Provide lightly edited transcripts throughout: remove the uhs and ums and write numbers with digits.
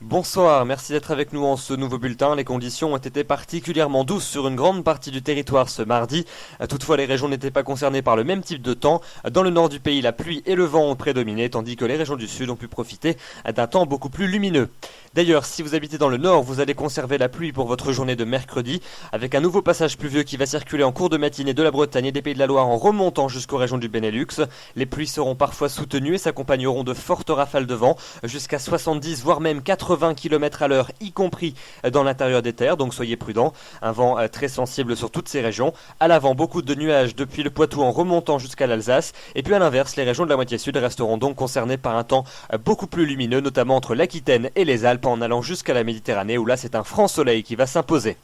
Bonsoir, merci d'être avec nous en ce nouveau bulletin. Les conditions ont été particulièrement douces sur une grande partie du territoire ce mardi. Toutefois, les régions n'étaient pas concernées par le même type de temps. Dans le nord du pays, la pluie et le vent ont prédominé, tandis que les régions du sud ont pu profiter d'un temps beaucoup plus lumineux. D'ailleurs, si vous habitez dans le nord, vous allez conserver la pluie pour votre journée de mercredi, avec un nouveau passage pluvieux qui va circuler en cours de matinée de la Bretagne et des Pays de la Loire en remontant jusqu'aux régions du Benelux. Les pluies seront parfois soutenues et s'accompagneront de fortes rafales de vent, jusqu'à 70 voire même 80 km à l'heure, y compris dans l'intérieur des terres, donc soyez prudents. Un vent très sensible sur toutes ces régions. À l'avant, beaucoup de nuages depuis le Poitou en remontant jusqu'à l'Alsace. Et puis à l'inverse, les régions de la moitié sud resteront donc concernées par un temps beaucoup plus lumineux, notamment entre l'Aquitaine et les Alpes, en allant jusqu'à la Méditerranée, où là c'est un franc soleil qui va s'imposer.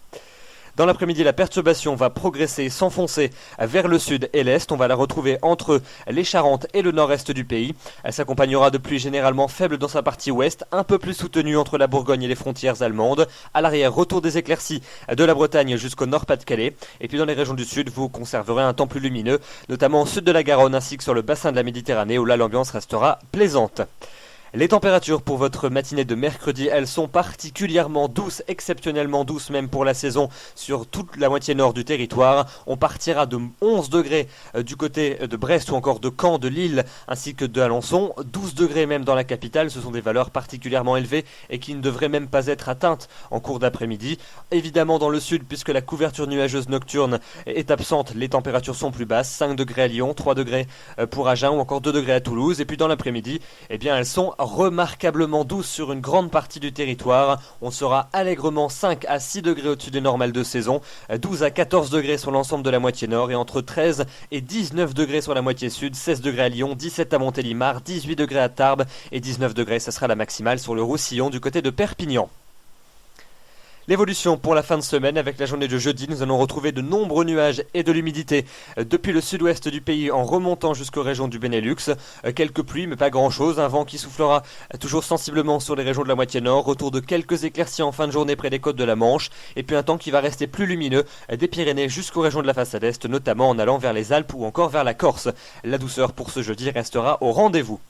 Dans l'après-midi, la perturbation va progresser et s'enfoncer vers le sud et l'est. On va la retrouver entre les Charentes et le nord-est du pays. Elle s'accompagnera de pluies généralement faibles dans sa partie ouest, un peu plus soutenues entre la Bourgogne et les frontières allemandes. À l'arrière, retour des éclaircies de la Bretagne jusqu'au nord-Pas-de-Calais. Et puis dans les régions du sud, vous conserverez un temps plus lumineux, notamment au sud de la Garonne ainsi que sur le bassin de la Méditerranée, où là l'ambiance restera plaisante. Les températures pour votre matinée de mercredi, elles sont particulièrement douces, exceptionnellement douces même pour la saison sur toute la moitié nord du territoire. On partira de 11 degrés du côté de Brest ou encore de Caen, de Lille ainsi que de Alençon. 12 degrés même dans la capitale, ce sont des valeurs particulièrement élevées et qui ne devraient même pas être atteintes en cours d'après-midi. Évidemment dans le sud, puisque la couverture nuageuse nocturne est absente, les températures sont plus basses. 5 degrés à Lyon, 3 degrés pour Agen ou encore 2 degrés à Toulouse. Et puis dans l'après-midi, eh bien elles sont remarquablement douce sur une grande partie du territoire. On sera allègrement 5 à 6 degrés au-dessus des normales de saison, 12 à 14 degrés sur l'ensemble de la moitié nord et entre 13 et 19 degrés sur la moitié sud, 16 degrés à Lyon, 17 à Montélimar, 18 degrés à Tarbes et 19 degrés, ça sera la maximale sur le Roussillon du côté de Perpignan. L'évolution pour la fin de semaine, avec la journée de jeudi, nous allons retrouver de nombreux nuages et de l'humidité depuis le sud-ouest du pays en remontant jusqu'aux régions du Benelux. Quelques pluies, mais pas grand-chose. Un vent qui soufflera toujours sensiblement sur les régions de la moitié nord. Retour de quelques éclaircies en fin de journée près des côtes de la Manche. Et puis un temps qui va rester plus lumineux des Pyrénées jusqu'aux régions de la façade est, notamment en allant vers les Alpes ou encore vers la Corse. La douceur pour ce jeudi restera au rendez-vous.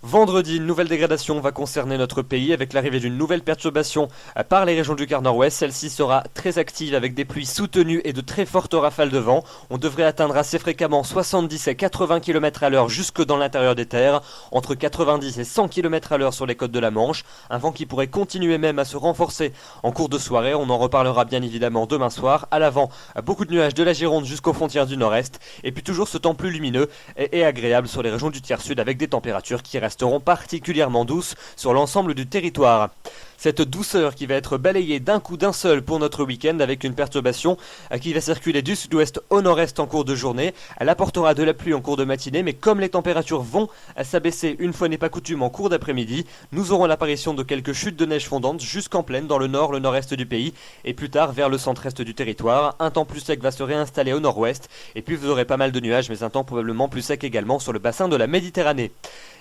Vendredi, une nouvelle dégradation va concerner notre pays avec l'arrivée d'une nouvelle perturbation par les régions du quart nord-ouest. Celle-ci sera très active avec des pluies soutenues et de très fortes rafales de vent. On devrait atteindre assez fréquemment 70 et 80 km à l'heure jusque dans l'intérieur des terres, entre 90 et 100 km à l'heure sur les côtes de la Manche. Un vent qui pourrait continuer même à se renforcer en cours de soirée. On en reparlera bien évidemment demain soir. À l'avant, beaucoup de nuages de la Gironde jusqu'aux frontières du nord-est. Et puis toujours ce temps plus lumineux et agréable sur les régions du tiers sud avec des températures qui resteront particulièrement douces sur l'ensemble du territoire. Cette douceur qui va être balayée d'un coup d'un seul pour notre week-end avec une perturbation qui va circuler du sud-ouest au nord-est en cours de journée. Elle apportera de la pluie en cours de matinée, mais comme les températures vont s'abaisser une fois n'est pas coutume en cours d'après-midi, nous aurons l'apparition de quelques chutes de neige fondantes jusqu'en plaine dans le nord, le nord-est du pays et plus tard vers le centre-est du territoire. Un temps plus sec va se réinstaller au nord-ouest et puis vous aurez pas mal de nuages, mais un temps probablement plus sec également sur le bassin de la Méditerranée.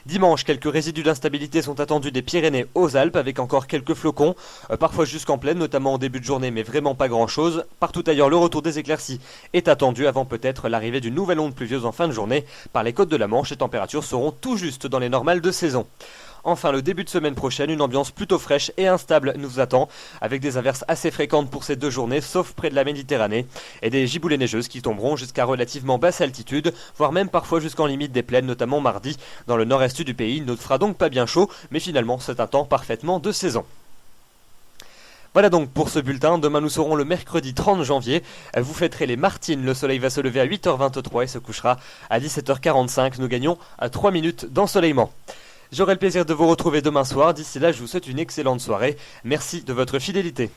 Dimanche, quelques résidus d'instabilité sont attendus des Pyrénées aux Alpes avec encore quelques flocons, parfois jusqu'en plaine, notamment en début de journée, mais vraiment pas grand-chose. Partout ailleurs, le retour des éclaircies est attendu avant peut-être l'arrivée d'une nouvelle onde pluvieuse en fin de journée. Par les côtes de la Manche, les températures seront tout juste dans les normales de saison. Enfin, le début de semaine prochaine, une ambiance plutôt fraîche et instable nous attend, avec des averses assez fréquentes pour ces 2 journées, sauf près de la Méditerranée, et des giboulées neigeuses qui tomberont jusqu'à relativement basse altitude, voire même parfois jusqu'en limite des plaines, notamment mardi, dans le nord-est du pays. Il ne fera donc pas bien chaud, mais finalement c'est un temps parfaitement de saison. Voilà donc pour ce bulletin. Demain nous serons le mercredi 30 janvier. Vous fêterez les Martines. Le soleil va se lever à 8h23 et se couchera à 17h45. Nous gagnons à 3 minutes d'ensoleillement. J'aurai le plaisir de vous retrouver demain soir. D'ici là, je vous souhaite une excellente soirée. Merci de votre fidélité.